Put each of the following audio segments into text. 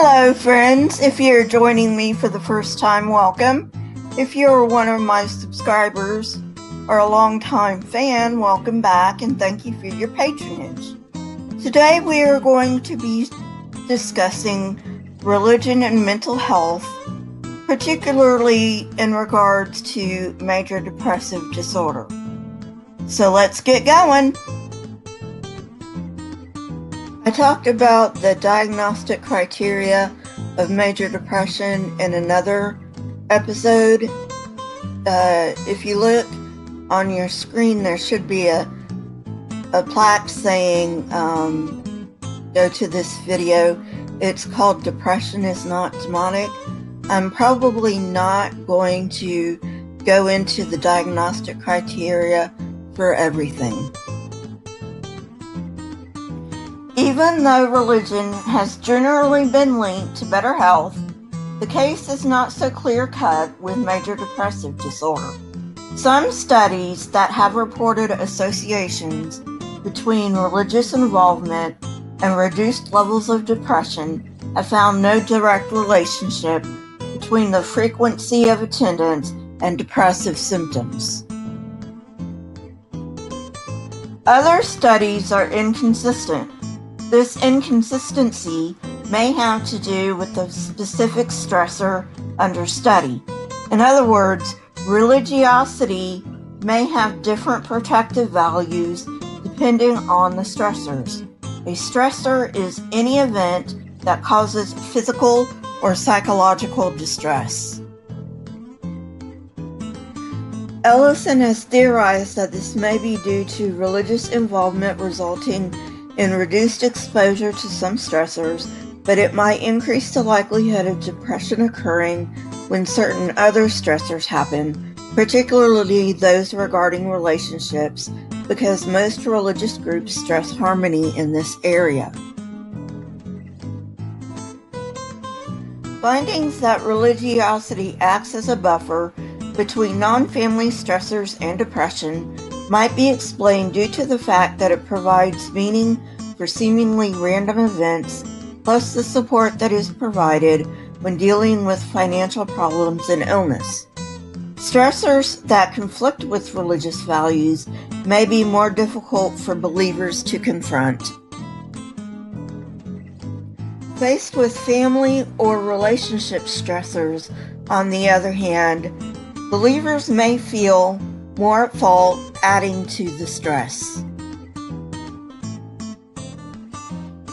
Hello friends, if you're joining me for the first time, welcome. If you're one of my subscribers or a longtime fan, welcome back and thank you for your patronage. Today we are going to be discussing religion and mental health, particularly in regards to major depressive disorder. So let's get going. I talked about the diagnostic criteria of major depression in another episode. If you look on your screen, there should be a plaque saying, go to this video. It's called Depression is Not Demonic. I'm probably not going to go into the diagnostic criteria for everything. Even though religion has generally been linked to better health, the case is not so clear-cut with major depressive disorder. Some studies that have reported associations between religious involvement and reduced levels of depression have found no direct relationship between the frequency of attendance and depressive symptoms. Other studies are inconsistent. This inconsistency may have to do with the specific stressor under study. In other words, religiosity may have different protective values depending on the stressors. A stressor is any event that causes physical or psychological distress. Ellison has theorized that this may be due to religious involvement resulting in reduced exposure to some stressors, but it might increase the likelihood of depression occurring when certain other stressors happen, particularly those regarding relationships, because most religious groups stress harmony in this area. Findings that religiosity acts as a buffer between non-family stressors and depression might be explained due to the fact that it provides meaning for seemingly random events, plus the support that is provided when dealing with financial problems and illness. Stressors that conflict with religious values may be more difficult for believers to confront. Faced with family or relationship stressors, on the other hand, believers may feel more at fault, adding to the stress.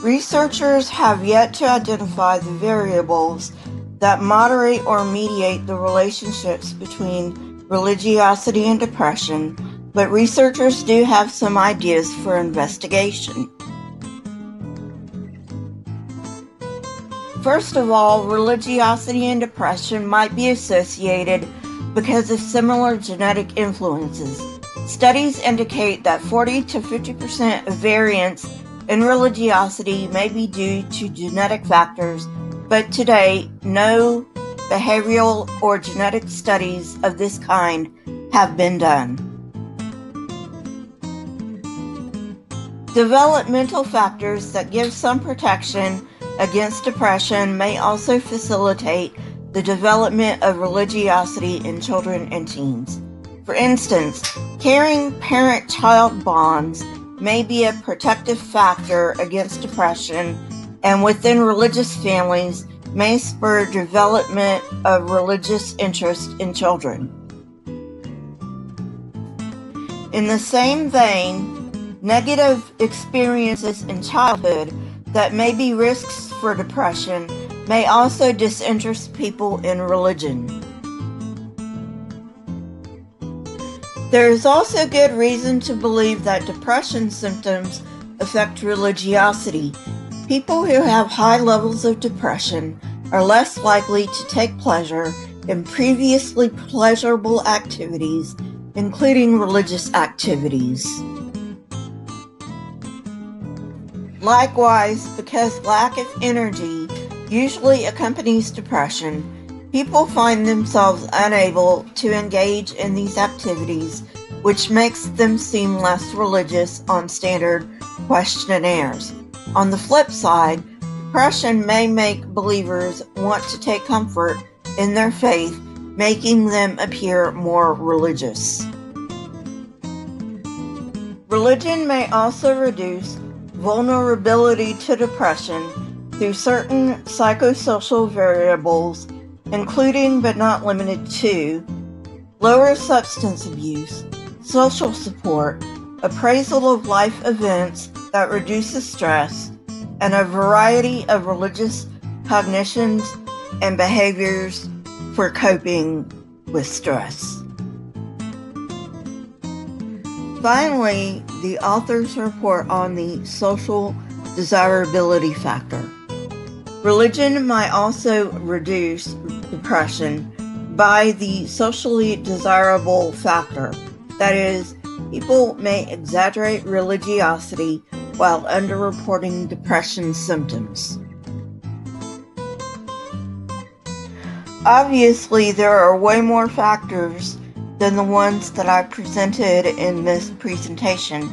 Researchers have yet to identify the variables that moderate or mediate the relationships between religiosity and depression, but researchers do have some ideas for investigation. First of all, religiosity and depression might be associated because of similar genetic influences. Studies indicate that 40 to 50% of variance in religiosity may be due to genetic factors, but to date, no behavioral or genetic studies of this kind have been done. Developmental factors that give some protection against depression may also facilitate the development of religiosity in children and teens. For instance, caring parent-child bonds may be a protective factor against depression, and within religious families may spur development of religious interest in children. In the same vein, negative experiences in childhood that may be risks for depression may also disinterest people in religion. There is also good reason to believe that depression symptoms affect religiosity. People who have high levels of depression are less likely to take pleasure in previously pleasurable activities, including religious activities. Likewise, because lack of energy usually accompanies depression, people find themselves unable to engage in these activities, which makes them seem less religious on standard questionnaires. On the flip side, Depression may make believers want to take comfort in their faith, making them appear more religious. Religion may also reduce vulnerability to depression through certain psychosocial variables, including but not limited to lower substance abuse, social support, appraisal of life events that reduces stress, and a variety of religious cognitions and behaviors for coping with stress. Finally, the authors report on the social desirability factor. Religion might also reduce depression by the socially desirable factor. That is, people may exaggerate religiosity while underreporting depression symptoms. Obviously, there are way more factors than the ones that I presented in this presentation.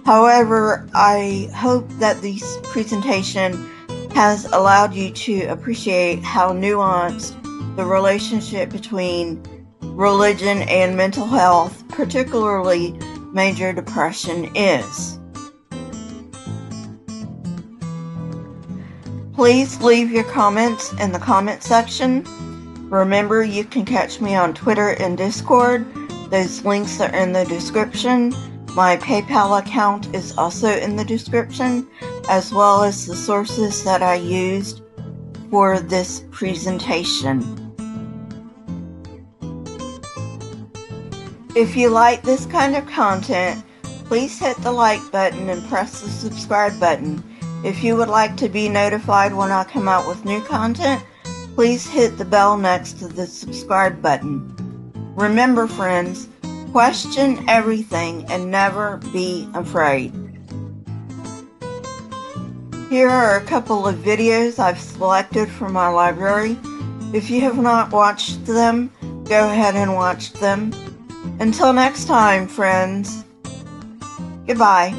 However, I hope that this presentation has allowed you to appreciate how nuanced the relationship between religion and mental health, particularly major depression, is. Please leave your comments in the comment section. Remember, you can catch me on Twitter and Discord. Those links are in the description. My PayPal account is also in the description, as well as the sources that I used for this presentation. If you like this kind of content, please hit the like button and press the subscribe button. If you would like to be notified when I come out with new content, please hit the bell next to the subscribe button. Remember, friends, question everything and never be afraid. Here are a couple of videos I've selected from my library. If you have not watched them, go ahead and watch them. Until next time, friends, goodbye.